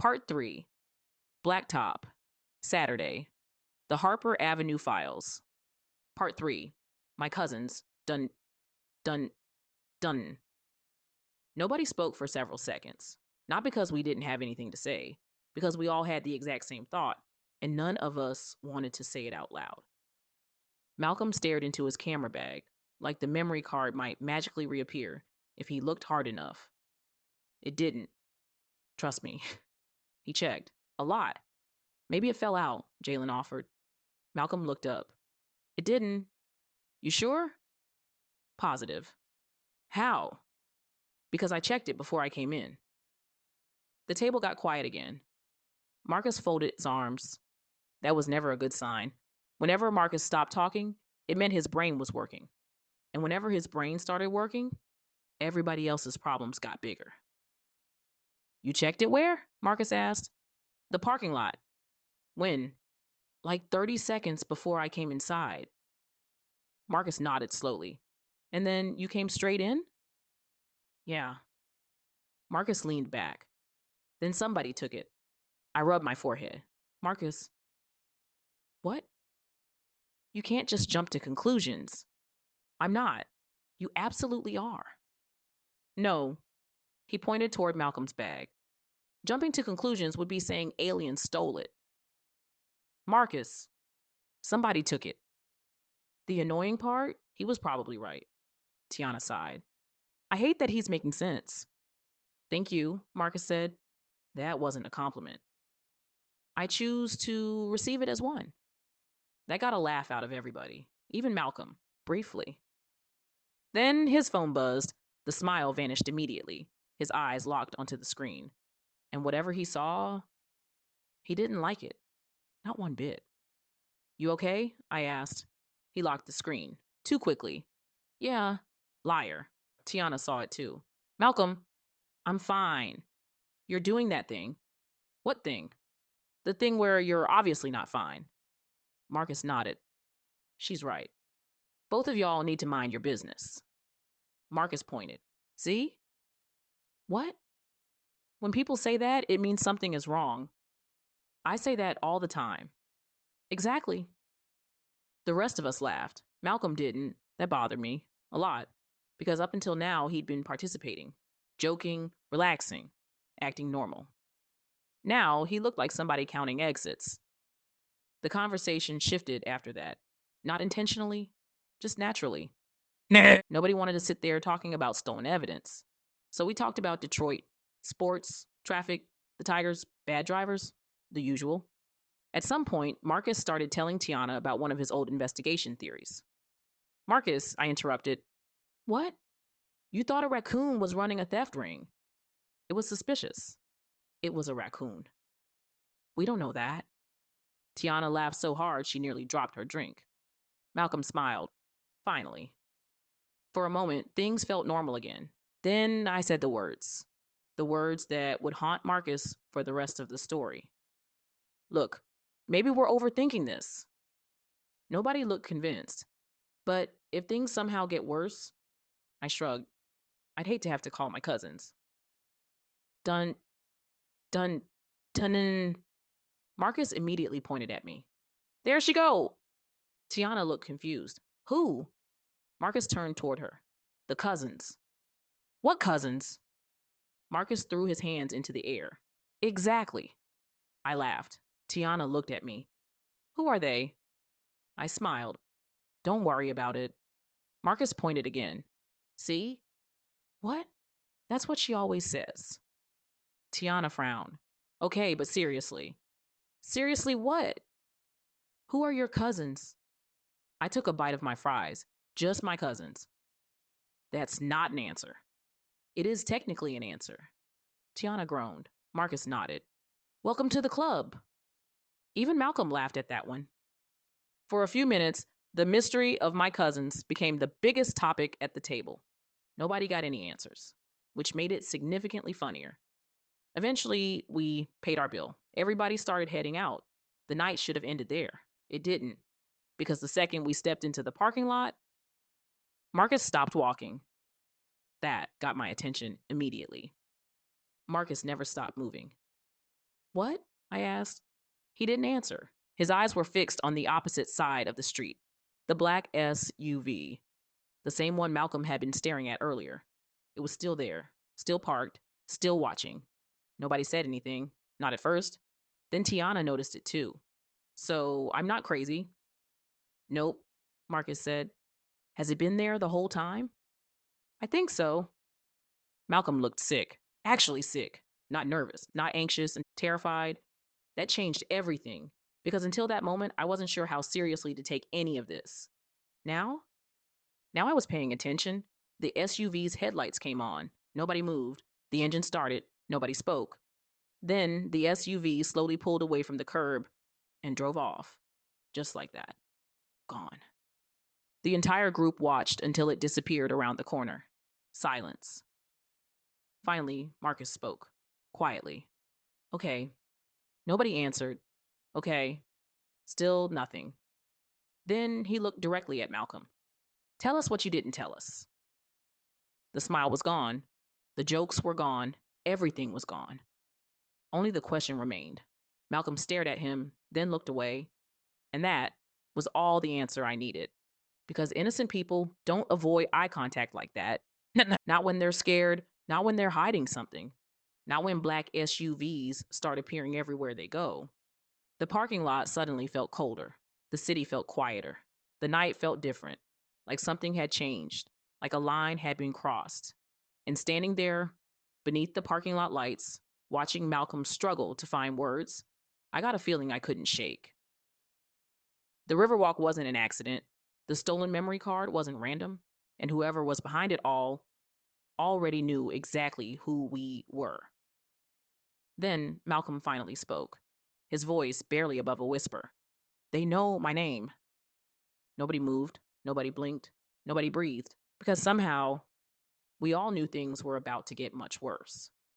Part 3, Blacktop, Saturday, The Harper Avenue Files. Part 3, My Cousins, done, done. Nobody spoke for several seconds. Not because we didn't have anything to say, because we all had the exact same thought, and none of us wanted to say it out loud. Malcolm stared into his camera bag, like the memory card might magically reappear if he looked hard enough. It didn't. Trust me. He checked. A lot. Maybe it fell out, Jalen offered. Malcolm looked up. It didn't. You sure? Positive. How? Because I checked it before I came in. The table got quiet again. Marcus folded his arms. That was never a good sign. Whenever Marcus stopped talking, it meant his brain was working. And whenever his brain started working, everybody else's problems got bigger. You checked it where? Marcus asked. The parking lot. When? Like 30 seconds before I came inside. Marcus nodded slowly. And then you came straight in? Yeah. Marcus leaned back. Then somebody took it. I rubbed my forehead. Marcus. What? You can't just jump to conclusions. I'm not. You absolutely are. No. He pointed toward Malcolm's bag. Jumping to conclusions would be saying aliens stole it. Marcus. Somebody took it. The annoying part? He was probably right. Tiana sighed. I hate that he's making sense. Thank you, Marcus said. That wasn't a compliment. I choose to receive it as one. That got a laugh out of everybody, even Malcolm, briefly. Then his phone buzzed. The smile vanished immediately. His eyes locked onto the screen. And whatever he saw, he didn't like it. Not one bit. You okay? I asked. He locked the screen. Too quickly. Yeah. Liar. Tiana saw it too. Malcolm, I'm fine. You're doing that thing. What thing? The thing where you're obviously not fine. Marcus nodded. She's right. Both of y'all need to mind your business. Marcus pointed. See? What? When people say that, it means something is wrong. I say that all the time. Exactly. The rest of us laughed. Malcolm didn't. That bothered me. A lot. Because up until now, he'd been participating, joking, relaxing, acting normal. Now, he looked like somebody counting exits. The conversation shifted after that. Not intentionally, just naturally. Nobody wanted to sit there talking about stolen evidence. So we talked about Detroit, sports, traffic, the Tigers, bad drivers, the usual. At some point, Marcus started telling Tiana about one of his old investigation theories. Marcus, I interrupted. What? You thought a raccoon was running a theft ring. It was suspicious. It was a raccoon. We don't know that. Tiana laughed so hard she nearly dropped her drink. Malcolm smiled. Finally. For a moment, things felt normal again. Then I said the words that would haunt Marcus for the rest of the story. Look, maybe we're overthinking this. Nobody looked convinced. But if things somehow get worse, I shrugged. I'd hate to have to call my cousins. Dun, dun, dun. Marcus immediately pointed at me. There she go. Tiana looked confused. Who? Marcus turned toward her. The cousins. What cousins? Marcus threw his hands into the air. Exactly. I laughed. Tiana looked at me. Who are they? I smiled. Don't worry about it. Marcus pointed again. See? What? That's what she always says. Tiana frowned. Okay, but seriously. Seriously what? Who are your cousins? I took a bite of my fries. Just my cousins. That's not an answer. It is technically an answer. Tiana groaned. Marcus nodded. Welcome to the club. Even Malcolm laughed at that one. For a few minutes, the mystery of my cousins became the biggest topic at the table. Nobody got any answers, which made it significantly funnier. Eventually, we paid our bill. Everybody started heading out. The night should have ended there. It didn't, because the second we stepped into the parking lot, Marcus stopped walking. That got my attention immediately. Marcus never stopped moving. What? I asked. He didn't answer. His eyes were fixed on the opposite side of the street, the black SUV, the same one Malcolm had been staring at earlier. It was still there, still parked, still watching. Nobody said anything, not at first. Then Tiana noticed it too. So I'm not crazy. Nope, Marcus said. Has it been there the whole time? I think so. Malcolm looked sick, actually sick, not nervous, not anxious and terrified. That changed everything because until that moment, I wasn't sure how seriously to take any of this. Now, now I was paying attention. The SUV's headlights came on. Nobody moved. The engine started. Nobody spoke. Then the SUV slowly pulled away from the curb and drove off. Just like that. Gone. The entire group watched until it disappeared around the corner. Silence. Finally, Marcus spoke. Quietly. Okay. Nobody answered. Okay. Still nothing. Then he looked directly at Malcolm. Tell us what you didn't tell us. The smile was gone. The jokes were gone. Everything was gone. Only the question remained. Malcolm stared at him, then looked away. And that was all the answer I needed. Because innocent people don't avoid eye contact like that. Not when they're scared, not when they're hiding something, not when black SUVs start appearing everywhere they go. The parking lot suddenly felt colder. The city felt quieter. The night felt different, like something had changed, like a line had been crossed. And standing there, beneath the parking lot lights, watching Malcolm struggle to find words, I got a feeling I couldn't shake. The Riverwalk wasn't an accident. The stolen memory card wasn't random. And whoever was behind it all already knew exactly who we were. Then Malcolm finally spoke, his voice barely above a whisper. They know my name. Nobody moved, nobody blinked, nobody breathed, because somehow we all knew things were about to get much worse.